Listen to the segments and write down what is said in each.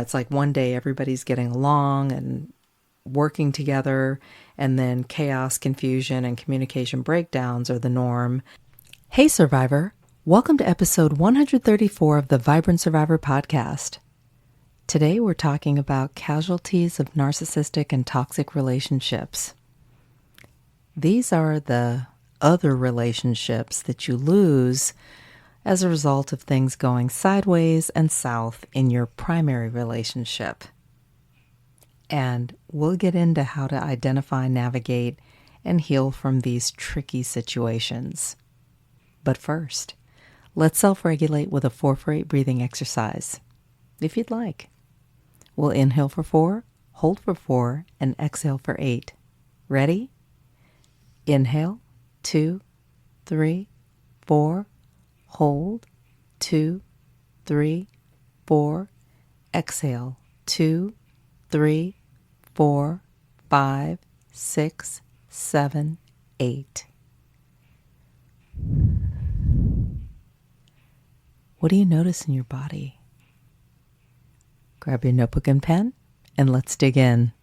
It's like one day everybody's getting along and working together, and then chaos, confusion, and communication breakdowns are the norm. Hey, Survivor. Welcome to episode 134 of the Vibrant Survivor podcast. Today we're talking about casualties of narcissistic and toxic relationships. These are the other relationships that you lose as a result of things going sideways and south in your primary relationship. And we'll get into how to identify, navigate, and heal from these tricky situations. But first, let's self-regulate with a 4-for-8 breathing exercise, if you'd like. We'll inhale for 4, hold for 4, and exhale for 8. Ready? Inhale, 2, 3, 4. Hold, 2, 3, 4. Exhale, 2, 3, 4, 5, 6, 7, 8. What do you notice in your body? Grab your notebook and pen, and let's dig in.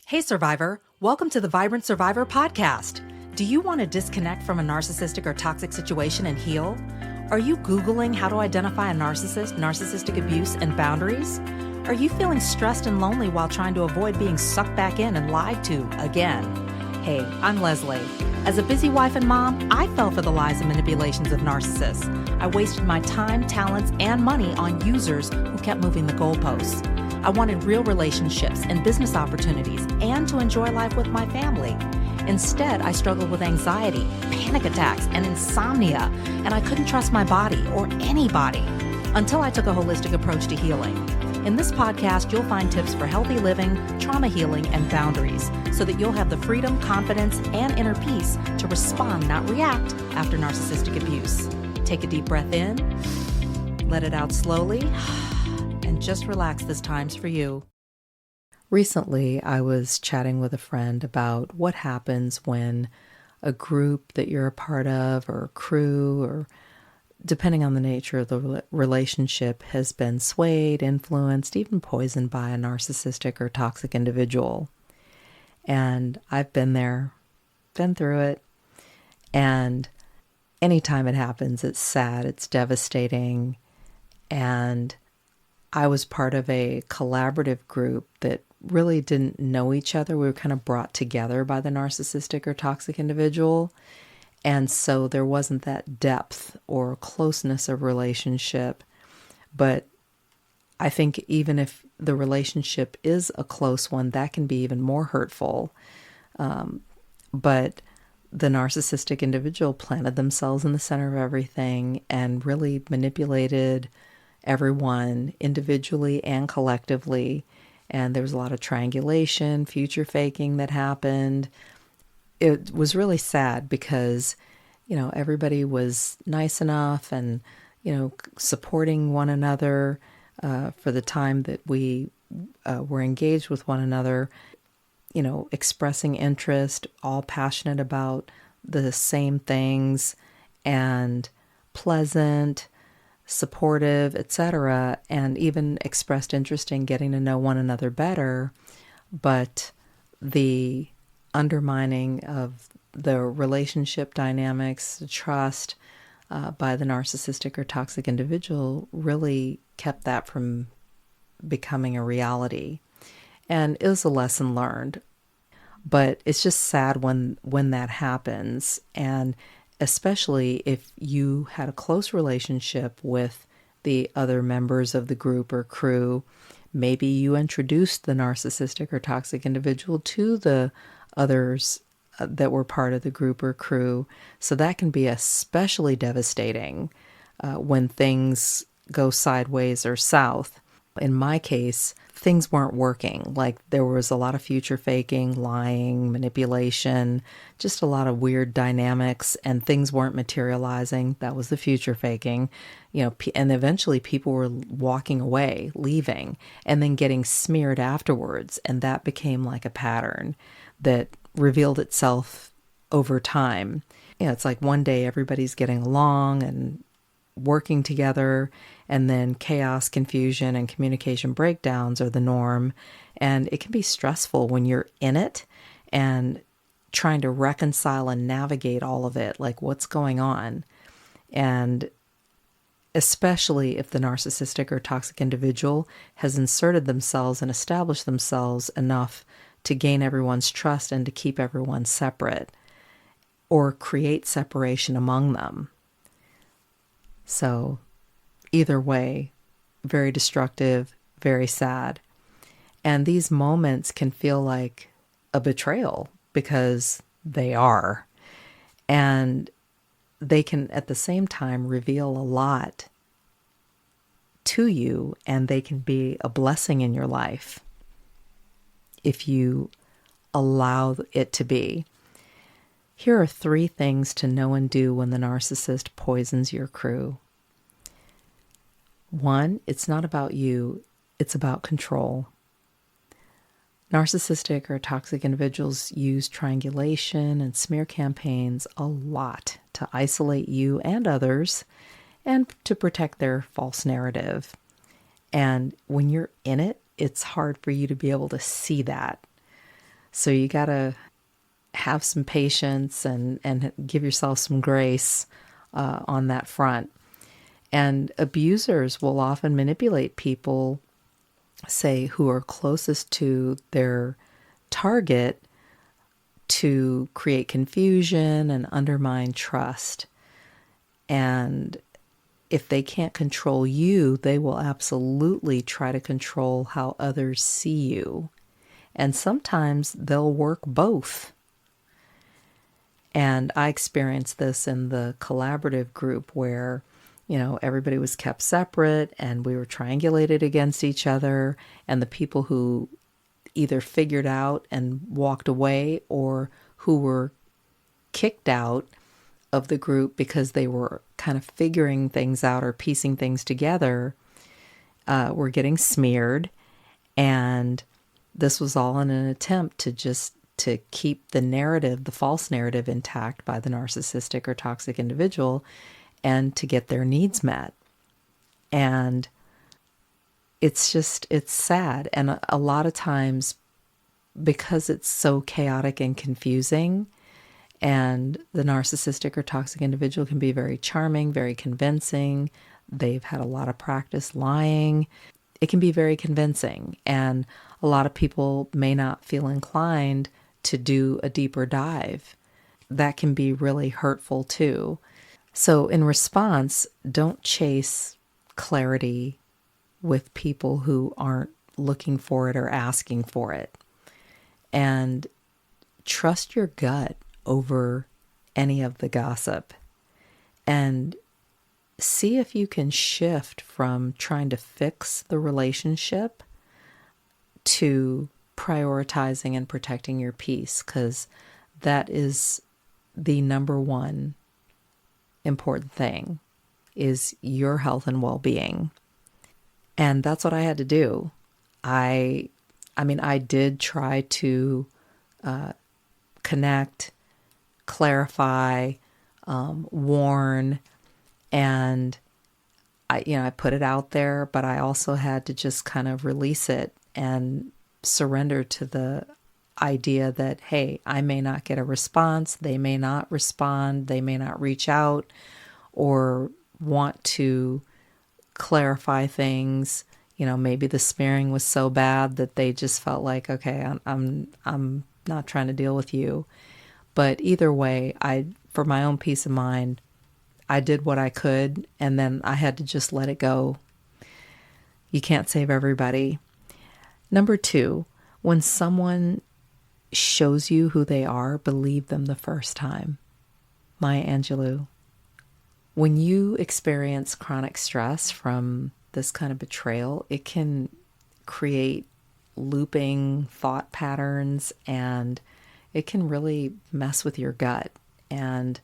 Hey, Survivor. Welcome to the Vibrant Survivor podcast. Do you want to disconnect from a narcissistic or toxic situation and heal? Are you Googling how to identify a narcissist, narcissistic abuse, and boundaries? Are you feeling stressed and lonely while trying to avoid being sucked back in and lied to again? Hey, I'm Lesley. As a busy wife and mom, I fell for the lies and manipulations of narcissists. I wasted my time, talents, and money on users who kept moving the goalposts. I wanted real relationships and business opportunities and to enjoy life with my family. Instead, I struggled with anxiety, panic attacks, and insomnia, and I couldn't trust my body or anybody until I took a holistic approach to healing. In this podcast, you'll find tips for healthy living, trauma healing, and boundaries so that you'll have the freedom, confidence, and inner peace to respond, not react, after narcissistic abuse. Take a deep breath in, let it out slowly, and just relax. This time's for you. Recently, I was chatting with a friend about what happens when a group that you're a part of, or a crew, or depending on the nature of the relationship, has been swayed, influenced, even poisoned by a narcissistic or toxic individual. And I've been there, been through it, and anytime it happens, it's sad, it's devastating. And I was part of a collaborative group that really didn't know each other. We were kind of brought together by the narcissistic or toxic individual. And so there wasn't that depth or closeness of relationship. But I think even if the relationship is a close one, that can be even more hurtful. But the narcissistic individual planted themselves in the center of everything and really manipulated everyone individually and collectively. And there was a lot of triangulation, future faking that happened. It was really sad because, everybody was nice enough and, supporting one another for the time that we were engaged with one another, expressing interest, all passionate about the same things and pleasant, supportive, etc., and even expressed interest in getting to know one another better. But the undermining of the relationship dynamics, the trust by the narcissistic or toxic individual really kept that from becoming a reality. And it was a lesson learned. But it's just sad when that happens, and especially if you had a close relationship with the other members of the group or crew. Maybe you introduced the narcissistic or toxic individual to the others that were part of the group or crew. So that can be especially devastating when things go sideways or south. In my case, things weren't working. Like there was a lot of future faking, lying, manipulation, just a lot of weird dynamics, and things weren't materializing. That was the future faking, and eventually people were walking away, leaving, and then getting smeared afterwards. And that became like a pattern that revealed itself over time. It's like one day everybody's getting along and working together, and then chaos, confusion, and communication breakdowns are the norm. And it can be stressful when you're in it and trying to reconcile and navigate all of it, like what's going on. And especially if the narcissistic or toxic individual has inserted themselves and established themselves enough to gain everyone's trust and to keep everyone separate or create separation among them. So either way, very destructive, very sad. And these moments can feel like a betrayal because they are. And they can at the same time reveal a lot to you, and they can be a blessing in your life if you allow it to be. Here are 3 things to know and do when the narcissist poisons your crew. 1, it's not about you, it's about control. Narcissistic or toxic individuals use triangulation and smear campaigns a lot to isolate you and others and to protect their false narrative. And when you're in it, it's hard for you to be able to see that. So you got to have some patience and give yourself some grace on that front. And abusers will often manipulate people, say, who are closest to their target to create confusion and undermine trust. And if they can't control you, they will absolutely try to control how others see you. And sometimes they'll work both. And I experienced this in the collaborative group where, everybody was kept separate and we were triangulated against each other. And the people who either figured out and walked away or who were kicked out of the group because they were kind of figuring things out or piecing things together were getting smeared. And this was all in an attempt to keep the narrative, the false narrative, intact by the narcissistic or toxic individual and to get their needs met. And it's sad. And a lot of times, because it's so chaotic and confusing, and the narcissistic or toxic individual can be very charming, very convincing. They've had a lot of practice lying. It can be very convincing. And a lot of people may not feel inclined to do a deeper dive. That can be really hurtful too. So in response, don't chase clarity with people who aren't looking for it or asking for it. And trust your gut over any of the gossip. And see if you can shift from trying to fix the relationship to prioritizing and protecting your peace, because that is the number one important thing, is your health and well-being. And that's what I had to do. I did try to connect, clarify, warn, and I put it out there, but I also had to just kind of release it and surrender to the idea that, hey, I may not get a response, they may not respond, they may not reach out or want to clarify things. Maybe the smearing was so bad that they just felt like, okay, I'm not trying to deal with you. But either way, for my own peace of mind, I did what I could, and then I had to just let it go. You can't save everybody. Number 2, when someone shows you who they are, believe them the first time. Maya Angelou. When you experience chronic stress from this kind of betrayal, it can create looping thought patterns, and it can really mess with your gut. And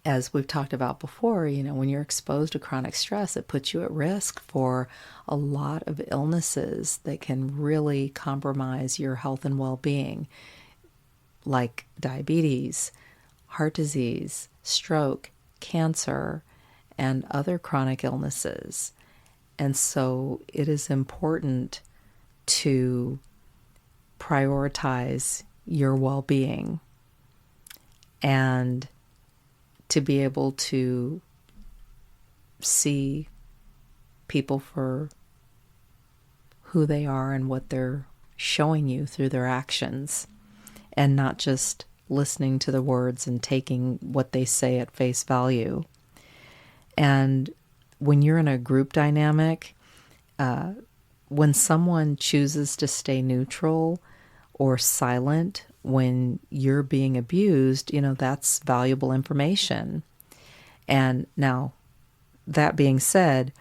as we've talked about before, when you're exposed to chronic stress, it puts you at risk for a lot of illnesses that can really compromise your health and well-being, like diabetes, heart disease, stroke, cancer, and other chronic illnesses. And so it is important to prioritize your well-being and to be able to see people for who they are and what they're showing you through their actions, and not just listening to the words and taking what they say at face value. And when you're in a group dynamic, when someone chooses to stay neutral or silent when you're being abused, that's valuable information. And now, that being said,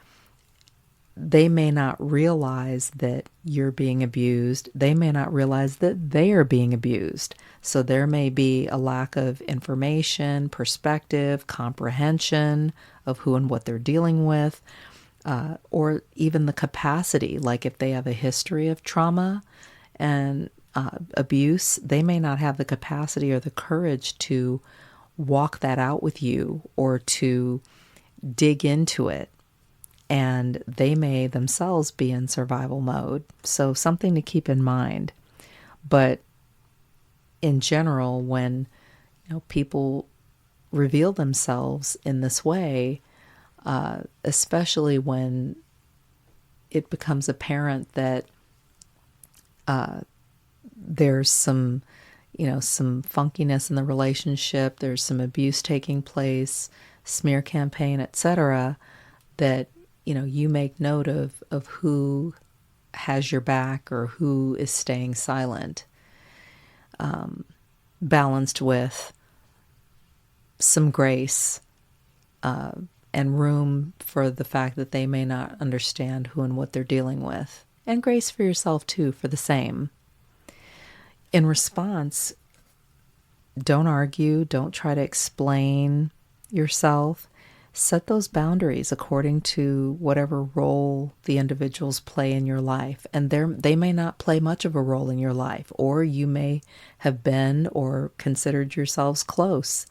they may not realize that you're being abused. They may not realize that they are being abused. So there may be a lack of information, perspective, comprehension of who and what they're dealing with, or even the capacity. Like if they have a history of trauma and abuse, they may not have the capacity or the courage to walk that out with you or to dig into it. And they may themselves be in survival mode. So something to keep in mind. But in general, when people reveal themselves in this way, especially when it becomes apparent that there's some funkiness in the relationship, there's some abuse taking place, smear campaign, etc., that you make note of who has your back or who is staying silent, balanced with some grace and room for the fact that they may not understand who and what they're dealing with, and grace for yourself too for the same. In response, don't argue, don't try to explain yourself. Set those boundaries according to whatever role the individuals play in your life. And they may not play much of a role in your life, or you may have been or considered yourselves close.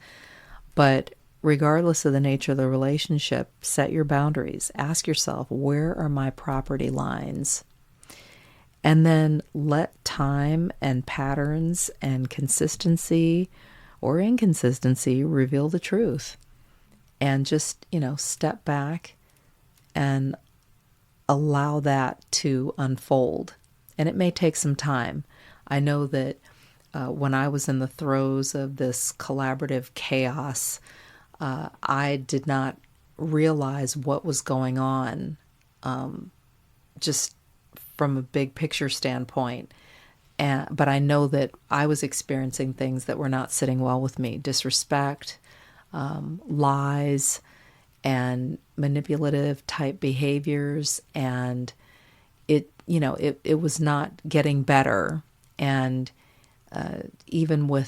But regardless of the nature of the relationship, set your boundaries. Ask yourself, where are my property lines? And then let time and patterns and consistency or inconsistency reveal the truth. And just, step back and allow that to unfold. And it may take some time. I know that when I was in the throes of this collaborative chaos, I did not realize what was going on, just from a big picture standpoint. But I know that I was experiencing things that were not sitting well with me. Disrespect, lies, and manipulative type behaviors, and it was not getting better. And even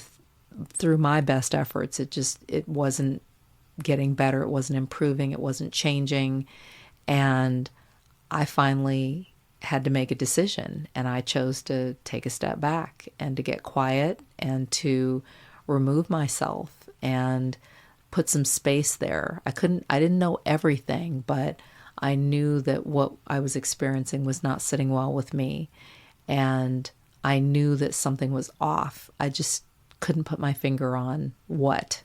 through my best efforts, it wasn't getting better. It wasn't improving. It wasn't changing. And I finally had to make a decision, and I chose to take a step back and to get quiet and to remove myself and put some space there. I didn't know everything, but I knew that what I was experiencing was not sitting well with me. And I knew that something was off. I just couldn't put my finger on what.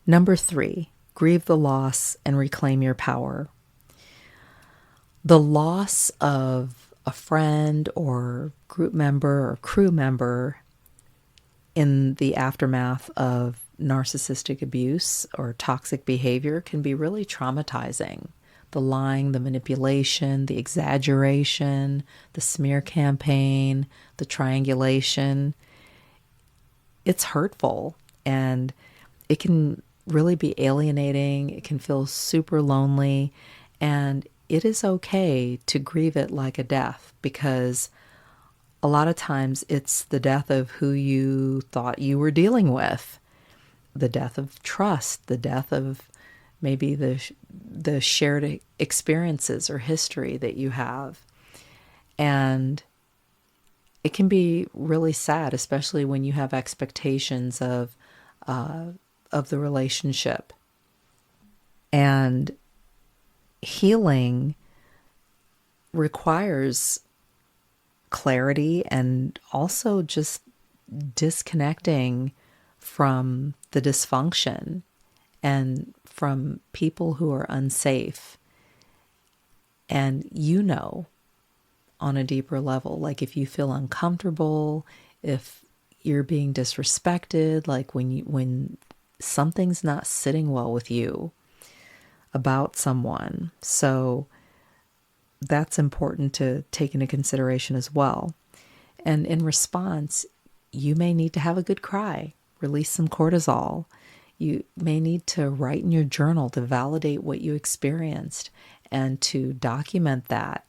Number 3, grieve the loss and reclaim your power. The loss of a friend or group member or crew member in the aftermath of narcissistic abuse or toxic behavior can be really traumatizing. The lying, the manipulation, the exaggeration, the smear campaign, the triangulation. It's hurtful, and it can really be alienating. It can feel super lonely, and it is okay to grieve it like a death, because a lot of times it's the death of who you thought you were dealing with, the death of trust, the death of maybe the shared experiences or history that you have. And it can be really sad, especially when you have expectations of the relationship. And healing requires clarity and also just disconnecting from the dysfunction and from people who are unsafe. And on a deeper level, like if you feel uncomfortable, if you're being disrespected, like when something's not sitting well with you about someone. So that's important to take into consideration as well. And in response, you may need to have a good cry, release some cortisol. You may need to write in your journal to validate what you experienced and to document that.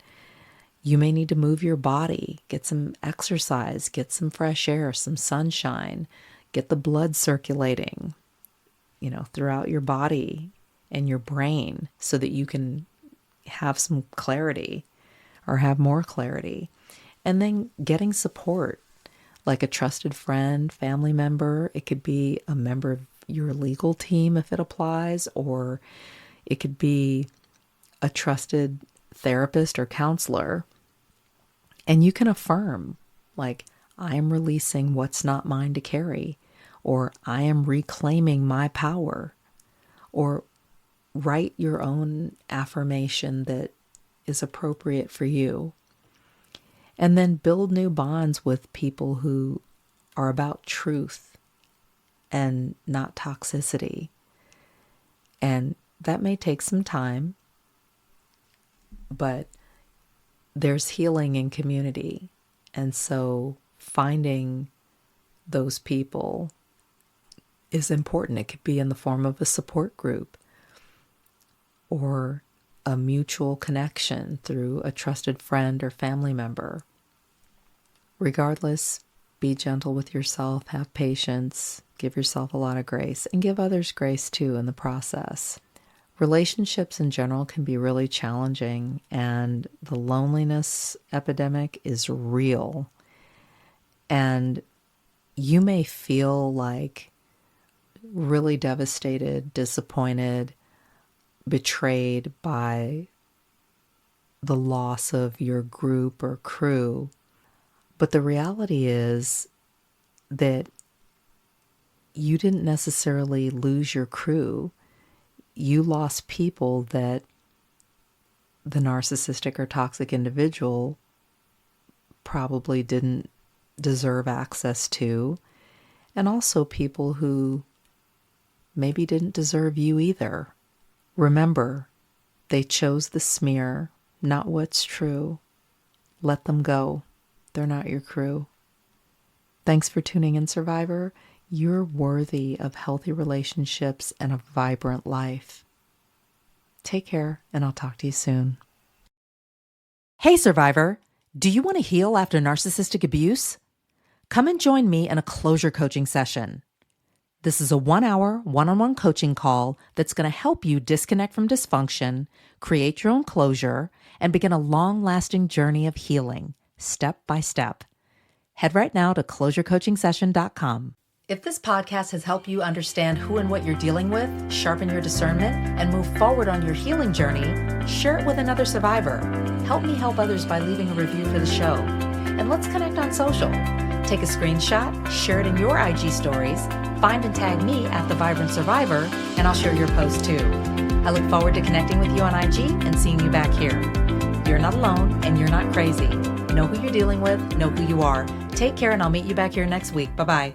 You may need to move your body, get some exercise, get some fresh air, some sunshine, get the blood circulating, throughout your body and your brain so that you can have some clarity or have more clarity. And then getting support, like a trusted friend, family member. It could be a member of your legal team if it applies, or it could be a trusted therapist or counselor. And you can affirm, like, I am releasing what's not mine to carry, or I am reclaiming my power, or write your own affirmation that is appropriate for you. And then build new bonds with people who are about truth and not toxicity. And that may take some time, but there's healing in community. And so finding those people is important. It could be in the form of a support group or a mutual connection through a trusted friend or family member. Regardless, be gentle with yourself, have patience, give yourself a lot of grace, and give others grace too in the process. Relationships in general can be really challenging, and the loneliness epidemic is real. And you may feel like really devastated, disappointed, betrayed by the loss of your group or crew. But the reality is that you didn't necessarily lose your crew. You lost people that the narcissistic or toxic individual probably didn't deserve access to, and also people who maybe didn't deserve you either. Remember, they chose the smear, not what's true. Let them go. They're not your crew. Thanks for tuning in, Survivor. You're worthy of healthy relationships and a vibrant life. Take care, and I'll talk to you soon. Hey, Survivor. Do you want to heal after narcissistic abuse? Come and join me in a closure coaching session. This is a 1-hour, one-on-one coaching call that's going to help you disconnect from dysfunction, create your own closure, and begin a long-lasting journey of healing, step by step. Head right now to closurecoachingsession.com. If this podcast has helped you understand who and what you're dealing with, sharpen your discernment, and move forward on your healing journey, share it with another survivor. Help me help others by leaving a review for the show. And let's connect on social. Take a screenshot, share it in your IG stories, find and tag me at The Vibrant Survivor, and I'll share your post too. I look forward to connecting with you on IG and seeing you back here. You're not alone and you're not crazy. Know who you're dealing with, know who you are. Take care, and I'll meet you back here next week. Bye-bye.